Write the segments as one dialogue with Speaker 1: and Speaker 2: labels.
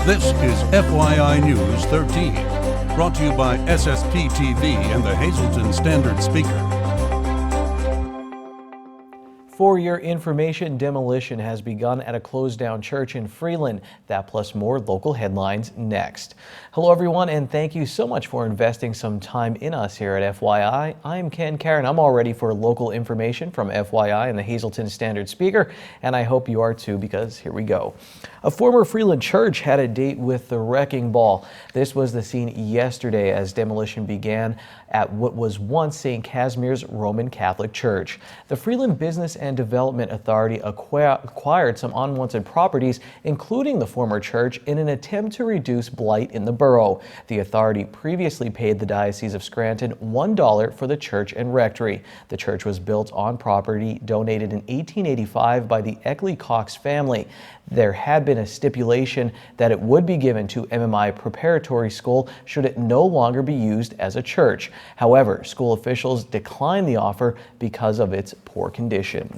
Speaker 1: This is FYI News 13, brought to you by SSPTV and the Hazleton Standard Speaker.
Speaker 2: For your information, demolition has begun at a closed-down church in Freeland. That plus more local headlines next. Hello, everyone, and thank you so much for investing some time in us here at FYI. I'm Ken Karen. I'm all ready for local information from FYI and the Hazleton Standard Speaker, and I hope you are too, because here we go. A former Freeland church had a date with the wrecking ball. This was the scene yesterday as demolition began at what was once St. Casimir's Roman Catholic Church. The Freeland Business and Development Authority acquired some unwanted properties, including the former church, in an attempt to reduce blight in the borough. The authority previously paid the Diocese of Scranton $1 for the church and rectory. The church was built on property donated in 1885 by the Eckley Cox family. There had been a stipulation that it would be given to MMI Preparatory School should it no longer be used as a church. However, school officials declined the offer because of its poor condition.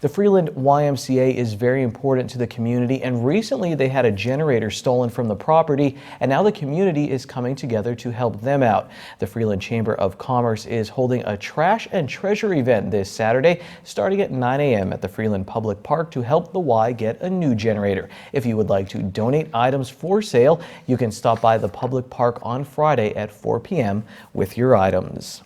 Speaker 2: The Freeland YMCA is very important to the community, and recently they had a generator stolen from the property, and now the community is coming together to help them out. The Freeland Chamber of Commerce is holding a trash and treasure event this Saturday starting at 9 a.m. at the Freeland Public Park to help the Y get a new generator. If you would like to donate items for sale, you can stop by the public park on Friday at 4 p.m. with your items.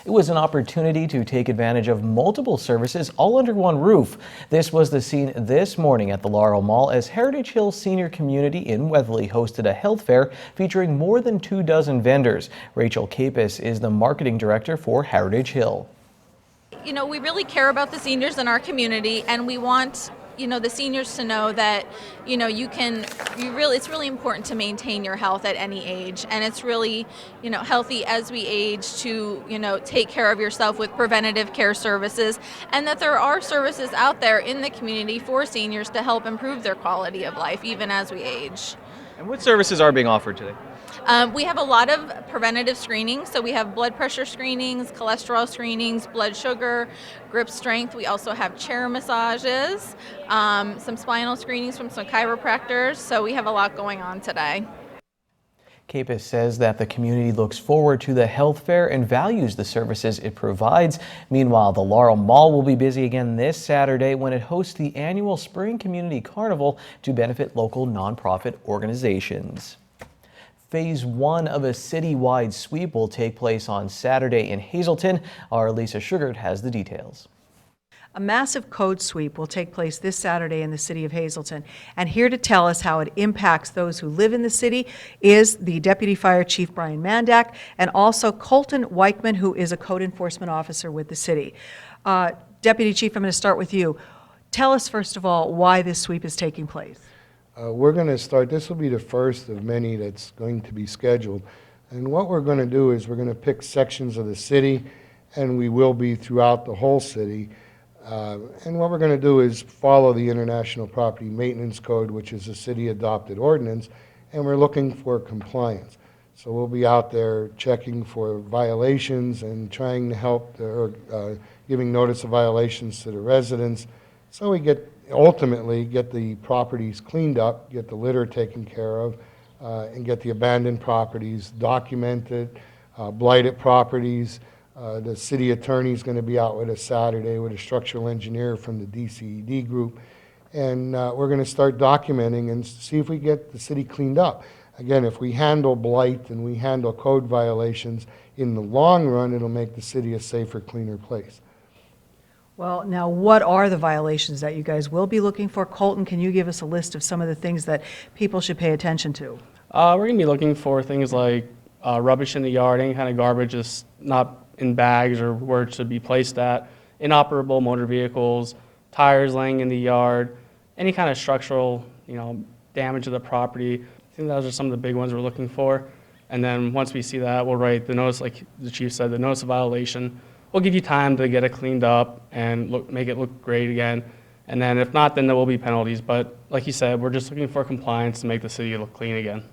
Speaker 2: It was an opportunity to take advantage of multiple services all under one roof. This was the scene this morning at the Laurel Mall as Heritage Hill Senior Community in Weatherly hosted a health fair featuring more than 24 vendors. Rachel Capus is the marketing director for Heritage Hill.
Speaker 3: You know, we really care about the seniors in our community, and we want the seniors to know that, it's really important to maintain your health at any age. And it's really, healthy as we age to, take care of yourself with preventative care services, and that there are services out there in the community for seniors to help improve their quality of life, even as we age.
Speaker 4: And what services are being offered today?
Speaker 3: We have a lot of preventative screenings, so we have blood pressure screenings, cholesterol screenings, blood sugar, grip strength. We also have chair massages, some spinal screenings from some chiropractors, so we have a lot going on today.
Speaker 2: Capus says that the community looks forward to the health fair and values the services it provides. Meanwhile, the Laurel Mall will be busy again this Saturday when it hosts the annual Spring Community Carnival to benefit local nonprofit organizations. Phase 1 of a citywide sweep will take place on Saturday in Hazleton. Our Lisa Sugart has the details.
Speaker 5: A massive code sweep will take place this Saturday in the city of Hazleton. And here to tell us how it impacts those who live in the city is the Deputy Fire Chief Brian Mandak and also Colton Weichman, who is a code enforcement officer with the city. Deputy Chief, I'm going to start with you. Tell us, first of all, why this sweep is taking place.
Speaker 6: We're going to start, this will be the first of many that's going to be scheduled. And what we're going to do is we're going to pick sections of the city, and we will be throughout the whole city. And what we're going to do is follow the International Property Maintenance Code, which is a city-adopted ordinance, and we're looking for compliance. So we'll be out there checking for violations and trying to help, giving notice of violations to the residents, so we ultimately get the properties cleaned up, get the litter taken care of, and get the abandoned properties documented, blighted properties. The city attorney is going to be out with us Saturday with a structural engineer from the DCED group, and we're going to start documenting and see if we get the city cleaned up. Again, if we handle blight and we handle code violations, in the long run, it'll make the city a safer, cleaner place.
Speaker 5: Well, now, what are the violations that you guys will be looking for? Colton, can you give us a list of some of the things that people should pay attention to?
Speaker 7: We're going to be looking for things like rubbish in the yard, any kind of garbage is not in bags or where it should be placed at, inoperable motor vehicles, tires laying in the yard, any kind of structural, damage to the property. I think those are some of the big ones we're looking for. And then once we see that, we'll write the notice, like the chief said, the notice of violation. We'll give you time to get it cleaned up and make it look great again. And then if not, then there will be penalties. But like you said, we're just looking for compliance to make the city look clean again.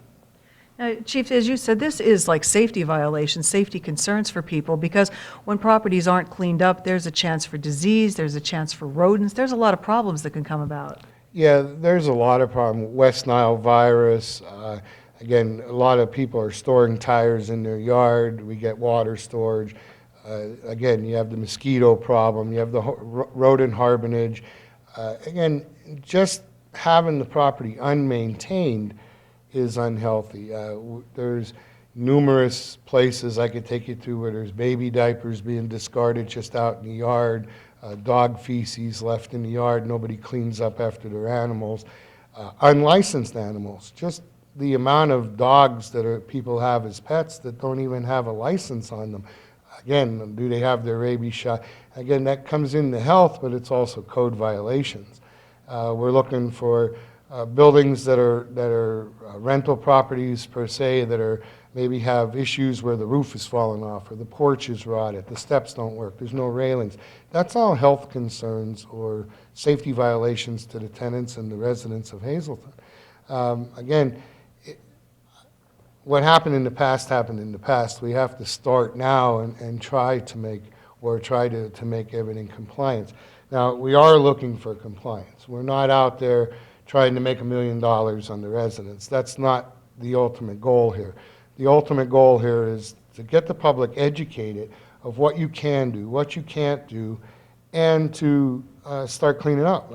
Speaker 5: Chief, as you said, this is like safety violations, safety concerns for people, because when properties aren't cleaned up, there's a chance for disease, there's a chance for rodents, there's a lot of problems that can come about.
Speaker 6: Yeah, there's a lot of problem. West Nile virus. Again, a lot of people are storing tires in their yard. We get water storage. Again, you have the mosquito problem. You have the rodent harbinage. Again, just having the property unmaintained is unhealthy. There's numerous places I could take you to where there's baby diapers being discarded just out in the yard, dog feces left in the yard, nobody cleans up after their animals, unlicensed animals, just the amount of dogs that people have as pets that don't even have a license on them. Again, do they have their rabies shot? Again, that comes into health, but it's also code violations. We're looking for buildings that are rental properties per se, that are maybe have issues where the roof is falling off or the porch is rotted, the steps don't work, there's no railings. That's all health concerns or safety violations to the tenants and the residents of Hazleton. Again, what happened in the past happened in the past. We have to start now and try to make everything compliance. Now, we are looking for compliance. We're not out there trying to make $1 million on the residents. That's not the ultimate goal here. The ultimate goal here is to get the public educated of what you can do, what you can't do, and to start cleaning up.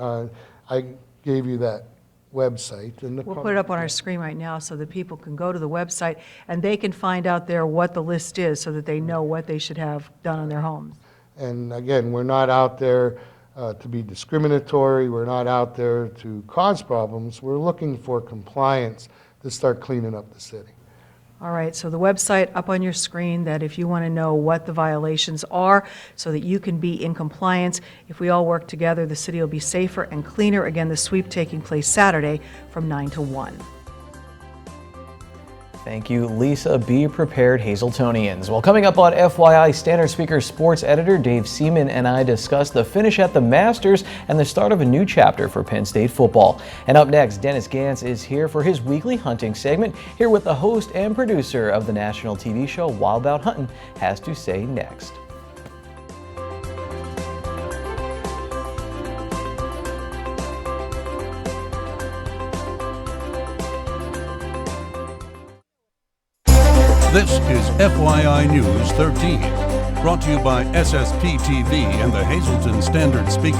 Speaker 6: I gave you that website. And
Speaker 5: We'll put it up on our screen right now so that people can go to the website and they can find out there what the list is so that they know what they should have done on their homes.
Speaker 6: And again, we're not out there to be discriminatory. We're not out there to cause problems. We're looking for compliance to start cleaning up the city.
Speaker 5: All right, so the website up on your screen, that if you want to know what the violations are so that you can be in compliance, if we all work together, the city will be safer and cleaner. Again, the sweep taking place Saturday from 9 to 1.
Speaker 2: Thank you, Lisa. Be prepared, Hazletonians. Well, coming up on FYI, Standard Speaker sports editor Dave Seaman and I discuss the finish at the Masters and the start of a new chapter for Penn State football. And up next, Dennis Gantz is here for his weekly hunting segment, here with the host and producer of the national TV show Wild About Hunting has to say next.
Speaker 1: This is FYI News 13, brought to you by SSPTV and the Hazleton Standard Speaker.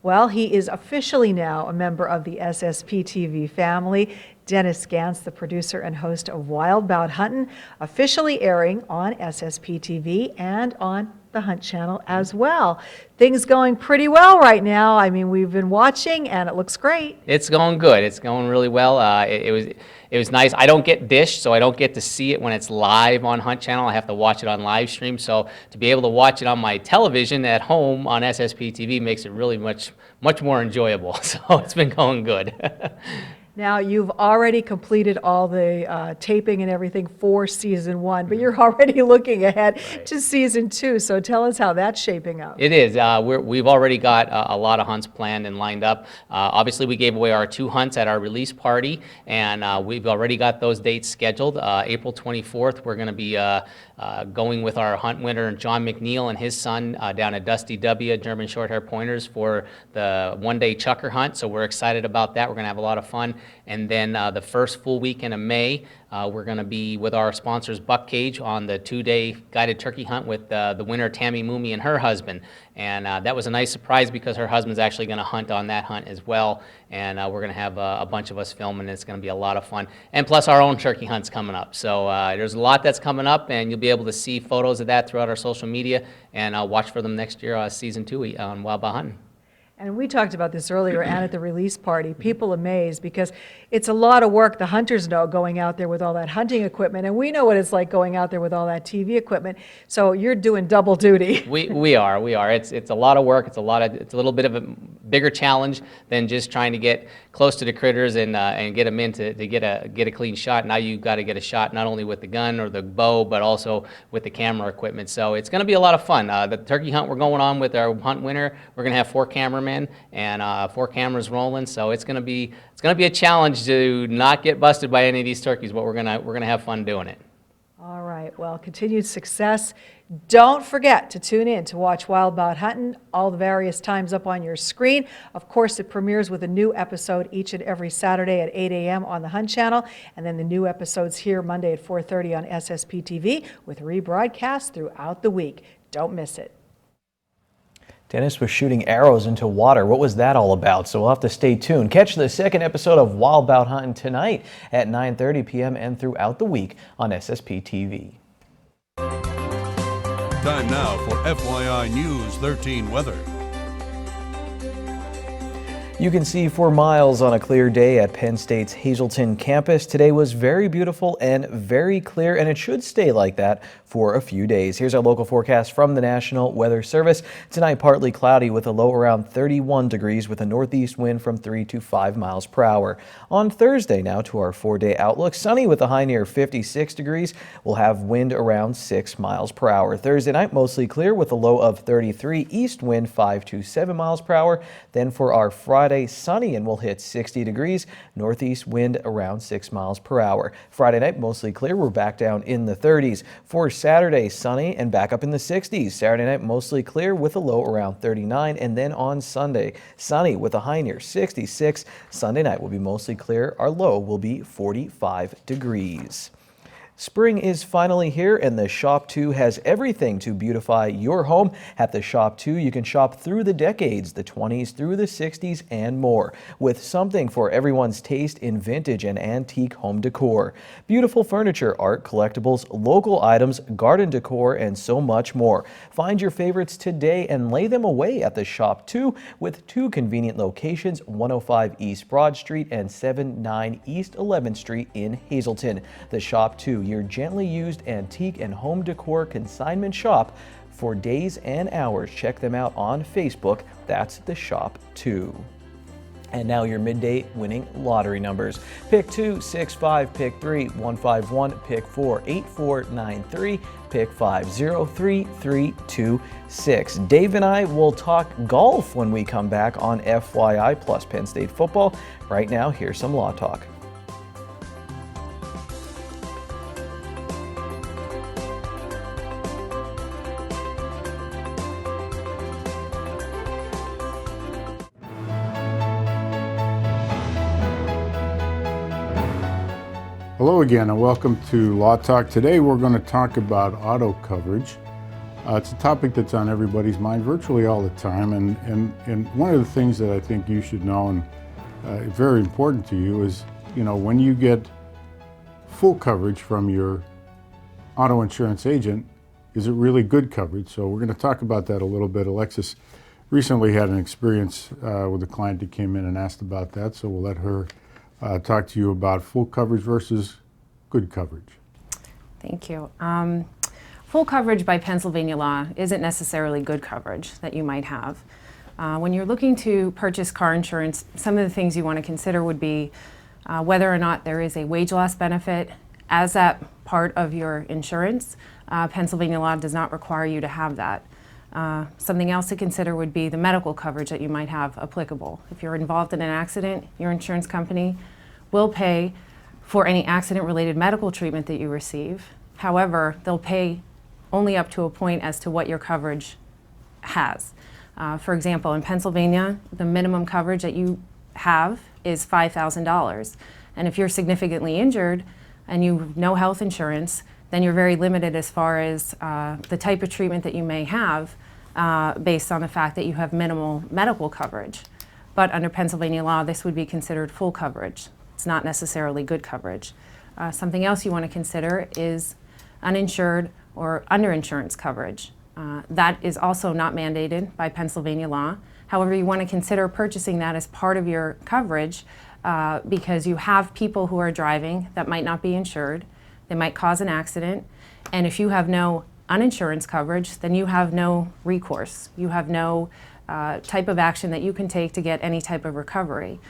Speaker 5: Well, he is officially now a member of the SSPTV family. Dennis Gantz, the producer and host of Wild About Huntin', officially airing on SSPTV and on the Hunt Channel as well. Things going pretty well right now. I mean, we've been watching and it looks great.
Speaker 8: It's going good. It's going really well. It was nice. I don't get Dish, so I don't get to see it when it's live on Hunt Channel. I have to watch it on live stream. So to be able to watch it on my television at home on SSPTV makes it really much more enjoyable. So it's been going good.
Speaker 5: Now, you've already completed all the taping and everything for season 1, but you're already looking ahead to season 2. So tell us how that's shaping up.
Speaker 8: It is. We've already got a lot of hunts planned and lined up. Obviously, we gave away our 2 hunts at our release party, and we've already got those dates scheduled. April 24th, we're going to be going with our hunt winner, John McNeil, and his son down at Dusty W, German Shorthair Pointers, for the one-day chucker hunt. So we're excited about that. We're going to have a lot of fun. And then the first full weekend of May, we're going to be with our sponsors Buck Cage on the 2-day guided turkey hunt with the winner, Tammy Moomey, and her husband. And that was a nice surprise because her husband's actually going to hunt on that hunt as well. And we're going to have a bunch of us filming, and it's going to be a lot of fun. And plus our own turkey hunt's coming up. So there's a lot that's coming up, and you'll be able to see photos of that throughout our social media, and watch for them next year, season 2 on Wild About Hunting.
Speaker 5: And we talked about this earlier and at the release party. People amazed because it's a lot of work. The hunters know going out there with all that hunting equipment, and we know what it's like going out there with all that TV equipment. So you're doing double duty.
Speaker 8: We are. It's a lot of work. It's a little bit of a bigger challenge than just trying to get close to the critters and get them in to get a clean shot. Now you've got to get a shot not only with the gun or the bow, but also with the camera equipment. So it's going to be a lot of fun. The turkey hunt we're going on with our hunt winner, we're going to have 4 cameramen and 4 cameras rolling. So it's going to be a challenge to not get busted by any of these turkeys, but we're going to have fun doing it.
Speaker 5: All right. right, well, continued success. Don't forget to tune in to watch Wild Bout Huntin' all the various times up on your screen. Of course, it premieres with a new episode each and every Saturday at 8 a.m. on the Hunt Channel, and then the new episodes here Monday at 4:30 on SSPTV with rebroadcasts throughout the week. Don't miss it.
Speaker 2: Dennis was shooting arrows into water. What was that all about? So we'll have to stay tuned. Catch the second episode of Wild Bout Huntin' tonight at 9:30 p.m. and throughout the week on SSPTV.
Speaker 1: Time now for FYI News 13 weather.
Speaker 2: You can see for miles on a clear day at Penn State's Hazleton campus. Today was very beautiful and very clear, and it should stay like that for a few days. Here's our local forecast from the National Weather Service. Tonight, partly cloudy with a low around 31 degrees with a northeast wind from 3 to 5 miles per hour. On Thursday, now to our 4-day outlook. Sunny with a high near 56 degrees. We'll have wind around 6 miles per hour. Thursday night, mostly clear with a low of 33, east wind 5 to 7 miles per hour. Then for our Friday, sunny and we'll hit 60 degrees, northeast wind around 6 miles per hour. Friday night, mostly clear. We're back down in the 30s. For Saturday, sunny and back up in the 60s. Saturday night, mostly clear with a low around 39. And then on Sunday, sunny with a high near 66. Sunday night will be mostly clear. Our low will be 45 degrees. Spring is finally here, and the Shop 2 has everything to beautify your home. At the Shop 2, you can shop through the decades, the 20s through the 60s, and more, with something for everyone's taste in vintage and antique home decor. Beautiful furniture, art, collectibles, local items, garden decor, and so much more. Find your favorites today and lay them away at the Shop 2 with 2 convenient locations, 105 East Broad Street and 79 East 11th Street in Hazleton. The Shop 2, your gently used antique and home decor consignment shop for days and hours. Check them out on Facebook. That's the Shop 2. And now your midday winning lottery numbers. Pick 2, 6, 5, pick 3, 151, pick 4, 8, 4, 9, 3, pick 5, 0, 3, 3, 2, 6. Dave and I will talk golf when we come back on FYI plus Penn State football. Right now, here's some law talk.
Speaker 6: Hello again and welcome to Law Talk. Today we're going to talk about auto coverage. It's a topic that's on everybody's mind virtually all the time, and one of the things that I think you should know and very important to you is, when you get full coverage from your auto insurance agent, is it really good coverage? So we're going to talk about that a little bit. Alexis recently had an experience with a client that came in and asked about that, so we'll let her talk to you about full coverage versus good coverage.
Speaker 9: Thank you. Full coverage by Pennsylvania law isn't necessarily good coverage that you might have. When you're looking to purchase car insurance, some of the things you want to consider would be whether or not there is a wage loss benefit as that part of your insurance. Pennsylvania law does not require you to have that. Something else to consider would be the medical coverage that you might have applicable. If you're involved in an accident, your insurance company will pay for any accident-related medical treatment that you receive. However, they'll pay only up to a point as to what your coverage has. For example, in Pennsylvania, the minimum coverage that you have is $5,000. And if you're significantly injured and you have no health insurance, then you're very limited as far as the type of treatment that you may have based on the fact that you have minimal medical coverage. But under Pennsylvania law, this would be considered full coverage. It's not necessarily good coverage. Something else you want to consider is uninsured or underinsurance coverage. That is also not mandated by Pennsylvania law. However, you want to consider purchasing that as part of your coverage because you have people who are driving that might not be insured. They might cause an accident, and if you have no uninsurance coverage, then you have no recourse. You have no type of action that you can take to get any type of recovery.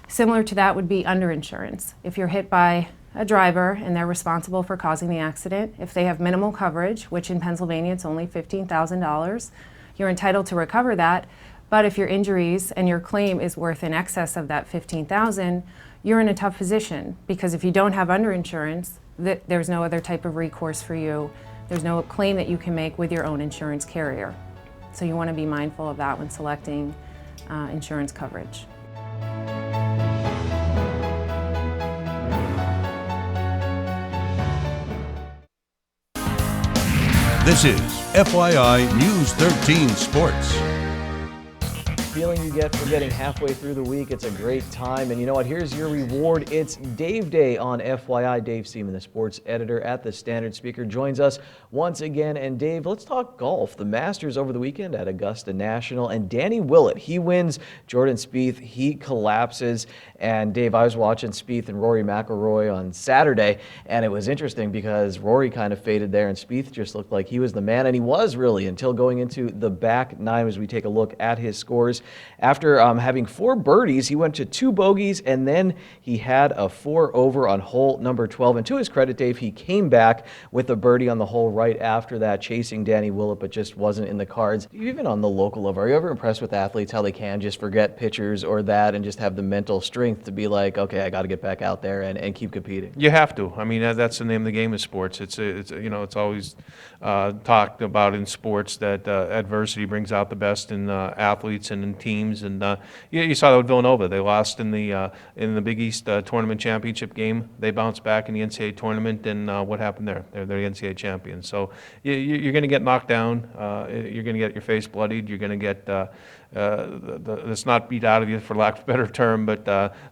Speaker 9: Similar to that would be underinsurance. If you're hit by a driver and they're responsible for causing the accident, if they have minimal coverage, which in Pennsylvania it's only $15,000, you're entitled to recover that. But if your injuries and your claim is worth in excess of that $15,000, you're in a tough position, because if you don't have underinsurance, There's no other type of recourse for you. There's no claim that you can make with your own insurance carrier. So you want to be mindful of that when selecting insurance coverage.
Speaker 1: This is FYI News 13 Sports.
Speaker 2: Feeling you get for getting halfway through the week. It's a great time. And you know what? Here's your reward. It's Dave Day on FYI. Dave Seaman, the sports editor at the Standard Speaker, joins us once again. And Dave, let's talk golf. The Masters over the weekend at Augusta National. And Danny Willett, he wins. Jordan Spieth, he collapses. And Dave, I was watching Spieth and Rory McIlroy on Saturday. And it was interesting because Rory kind of faded there. And Spieth just looked like he was the man. And he was really until going into the back nine as we take a look at his scores. After having 4 birdies, he went to 2 bogeys, and then he had a 4 over on hole number 12. And to his credit, Dave, he came back with a birdie on the hole right after that, chasing Danny Willett, but just wasn't in the cards. Even on the local level, are you ever impressed with athletes, how they can just forget pitchers or that and just have the mental strength to be like, okay, I got to get back out there and keep competing?
Speaker 10: You have to. I mean, that's the name of the game of sports. It's always talked about in sports that adversity brings out the best in athletes and in teams. And you saw that with Villanova. They lost in the Big East tournament championship game. They bounced back in the NCAA tournament, and what happened there? They're the NCAA champions. So you're going to get knocked down. You're going to get your face bloodied. You're going to get it's not beat out of you, for lack of a better term, but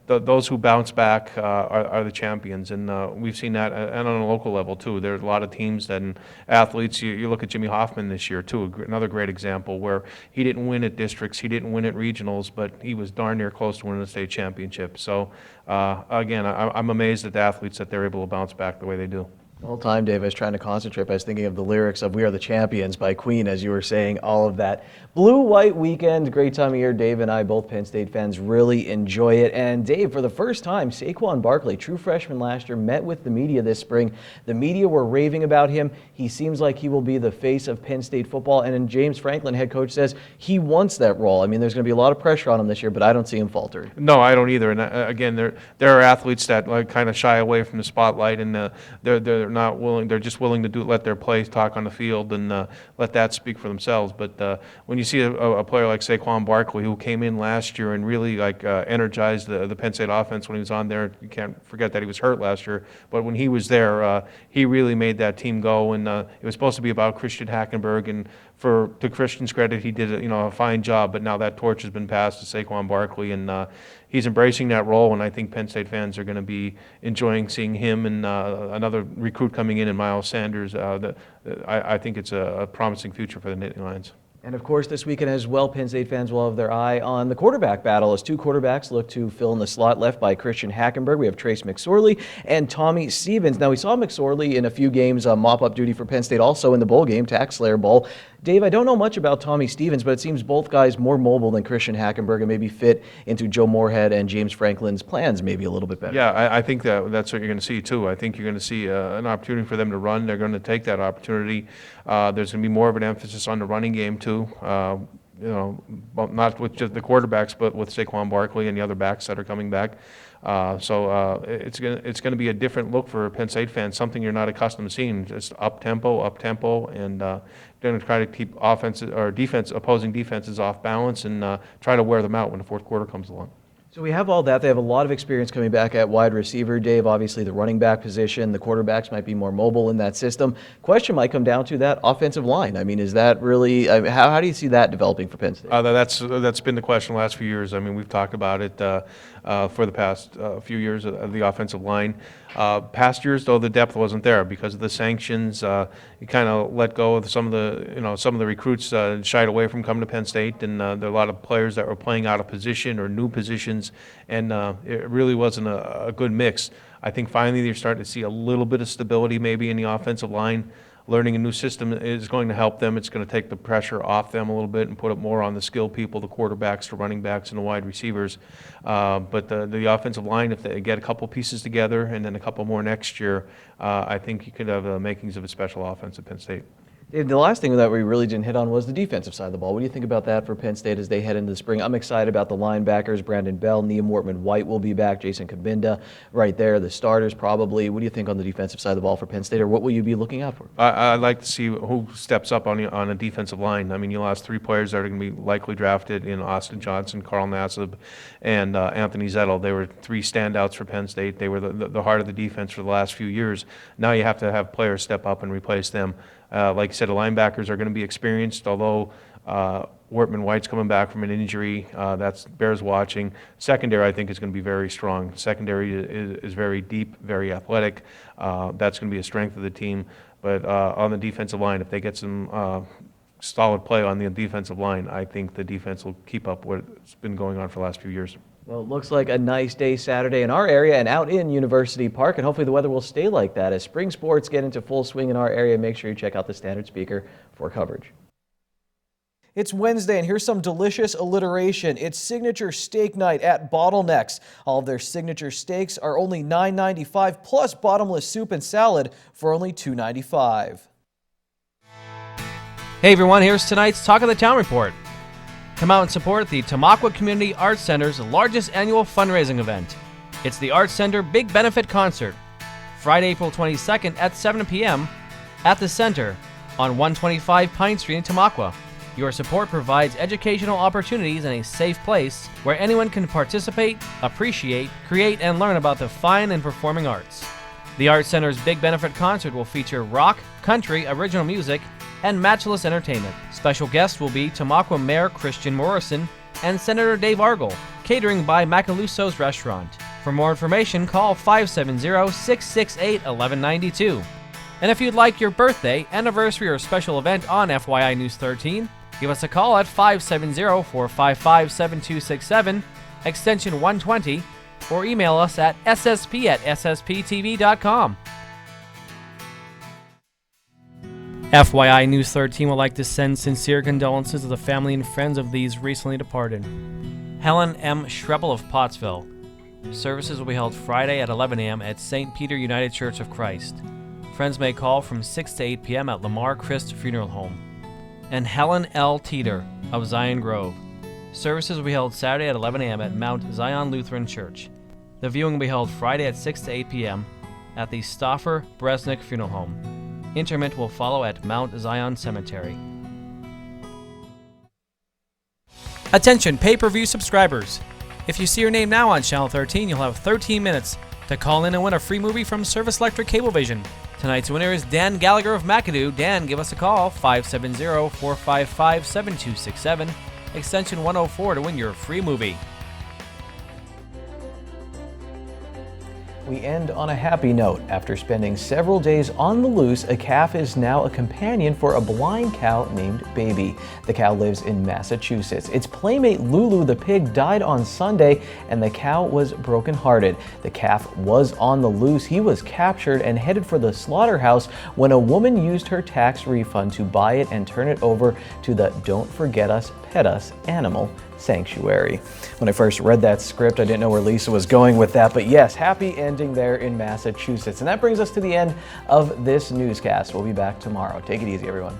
Speaker 10: those who bounce back are the champions. And we've seen that, and on a local level too. There's a lot of teams and athletes. You look at Jimmy Hoffman this year too, another great example where he didn't win at districts, he didn't win at regionals, but he was darn near close to winning a state championship. So again, I'm amazed at the athletes that they're able to bounce back the way they do.
Speaker 2: The whole time, Dave, I was trying to concentrate. I was thinking of the lyrics of We Are the Champions by Queen as you were saying all of that. Blue-white weekend, great time of year. Dave and I, both Penn State fans, really enjoy it. And Dave, for the first time, Saquon Barkley, true freshman last year, met with the media this spring. The media were raving about him. He seems like he will be the face of Penn State football. And then James Franklin, head coach, says he wants that role. I mean, there's going to be a lot of pressure on him this year, but I don't see him faltering.
Speaker 10: No, I don't either. And again, there are athletes that kind of shy away from the spotlight, and they're not willing. They're just willing to let their plays talk on the field and let that speak for themselves. But when you see a player like Saquon Barkley, who came in last year and really energized the Penn State offense when he was on there, you can't forget that he was hurt last year. But when he was there, he really made that team go. And it was supposed to be about Christian Hackenberg, and to Christian's credit, he did a fine job. But now that torch has been passed to Saquon Barkley, and he's embracing that role. And I think Penn State fans are going to be enjoying seeing him and another recruit coming in Miles Sanders. I think it's a promising future for the Nittany Lions.
Speaker 2: And of course, this weekend as well, Penn State fans will have their eye on the quarterback battle as 2 quarterbacks look to fill in the slot left by Christian Hackenberg. We have Trace McSorley and Tommy Stevens. Now, we saw McSorley in a few games mop-up duty for Penn State, also in the bowl game, Tax Slayer Bowl. Dave, I don't know much about Tommy Stevens, but it seems both guys more mobile than Christian Hackenberg and maybe fit into Joe Moorhead and James Franklin's plans maybe a little bit better.
Speaker 10: Yeah, I think that's what you're going to see too. I think you're going to see an opportunity for them to run. They're going to take that opportunity. There's going to be more of an emphasis on the running game too. Not with just the quarterbacks, but with Saquon Barkley and the other backs that are coming back. So it's going to be a different look for Penn State fans, something you're not accustomed to seeing. Just up tempo, and going to try to keep opposing defenses off balance and try to wear them out when the fourth quarter comes along.
Speaker 2: So we have all that. They have a lot of experience coming back at wide receiver, Dave. Obviously, the running back position, the quarterbacks might be more mobile in that system. Question might come down to that offensive line. I mean, is that really how do you see that developing for Penn State?
Speaker 10: That's been the question the last few years. I mean, we've talked about it for the past few years of the offensive line. Past years, though, the depth wasn't there because of the sanctions. You kind of let go of some of the recruits shied away from coming to Penn State, and there are a lot of players that were playing out of position or new positions, and it really wasn't a good mix. I think finally you're starting to see a little bit of stability maybe in the offensive line. Learning a new system is going to help them. It's going to take the pressure off them a little bit and put it more on the skilled people, the quarterbacks, the running backs, and the wide receivers. But the offensive line, if they get a couple pieces together and then a couple more next year, I think you could have the makings of a special offense at Penn State.
Speaker 2: The last thing that we really didn't hit on was the defensive side of the ball. What do you think about that for Penn State as they head into the spring? I'm excited about the linebackers. Brandon Bell, Nia Mortman-White will be back. Jason Kabinda right there. The starters probably. What do you think on the defensive side of the ball for Penn State, or what will you be looking out for?
Speaker 10: I'd like to see who steps up on a defensive line. I mean, you lost 3 players that are going to be likely drafted in Austin Johnson, Carl Nassib, and Anthony Zettel. They were 3 standouts for Penn State. They were the heart of the defense for the last few years. Now you have to have players step up and replace them. Like you said, the linebackers are going to be experienced, although Wortman-White's coming back from an injury. That bears watching. Secondary, I think, is going to be very strong. Secondary is very deep, very athletic. That's going to be a strength of the team. But on the defensive line, if they get some solid play on the defensive line, I think the defense will keep up what's been going on for the last few years.
Speaker 2: Well, it looks like a nice day Saturday in our area and out in University Park, and hopefully the weather will stay like that. As spring sports get into full swing in our area, make sure you check out the Standard Speaker for coverage. It's Wednesday, and here's some delicious alliteration. It's signature steak night at Bottlenecks. All of their signature steaks are only $9.95, plus bottomless soup and salad for only $2.95.
Speaker 11: Hey everyone, here's tonight's Talk of the Town report. Come out and support the Tamaqua Community Arts Center's largest annual fundraising event. It's the Arts Center Big Benefit Concert, Friday, April 22nd at 7 p.m. at the Center on 125 Pine Street in Tamaqua. Your support provides educational opportunities in a safe place where anyone can participate, appreciate, create, and learn about the fine and performing arts. The Arts Center's Big Benefit Concert will feature rock, country, original music, and matchless entertainment. Special guests will be Tamaqua Mayor Christian Morrison and Senator Dave Argel, catering by Macaluso's Restaurant. For more information, call 570-668-1192. And if you'd like your birthday, anniversary, or special event on FYI News 13, give us a call at 570-455-7267, extension 120, or email us at ssp@ssptv.com. FYI News 13 would like to send sincere condolences to the family and friends of these recently departed. Helen M. Schreppel of Pottsville. Services will be held Friday at 11 a.m. at St. Peter United Church of Christ. Friends may call from 6 to 8 p.m. at Lamar Christ Funeral Home. And Helen L. Teeter of Zion Grove. Services will be held Saturday at 11 a.m. at Mount Zion Lutheran Church. The viewing will be held Friday at 6 to 8 p.m. at the Stauffer Bresnick Funeral Home. Interment will follow at Mount Zion Cemetery. Attention pay-per-view subscribers. If you see your name now on Channel 13, you'll have 13 minutes to call in and win a free movie from Service Electric Cablevision. Tonight's winner is Dan Gallagher of McAdoo. Dan, give us a call, 570-455-7267, extension 104 to win your free movie.
Speaker 2: We end on a happy note. After spending several days on the loose, a calf is now a companion for a blind cow named Baby. The cow lives in Massachusetts. Its playmate Lulu the pig died on Sunday, and the cow was brokenhearted. The calf was on the loose. He was captured and headed for the slaughterhouse when a woman used her tax refund to buy it and turn it over to the Don't Forget Us, Pet Us animal sanctuary. When I first read that script, I didn't know where Lisa was going with that, but yes, happy ending there in Massachusetts. And that brings us to the end of this newscast. We'll be back tomorrow. Take it easy, everyone.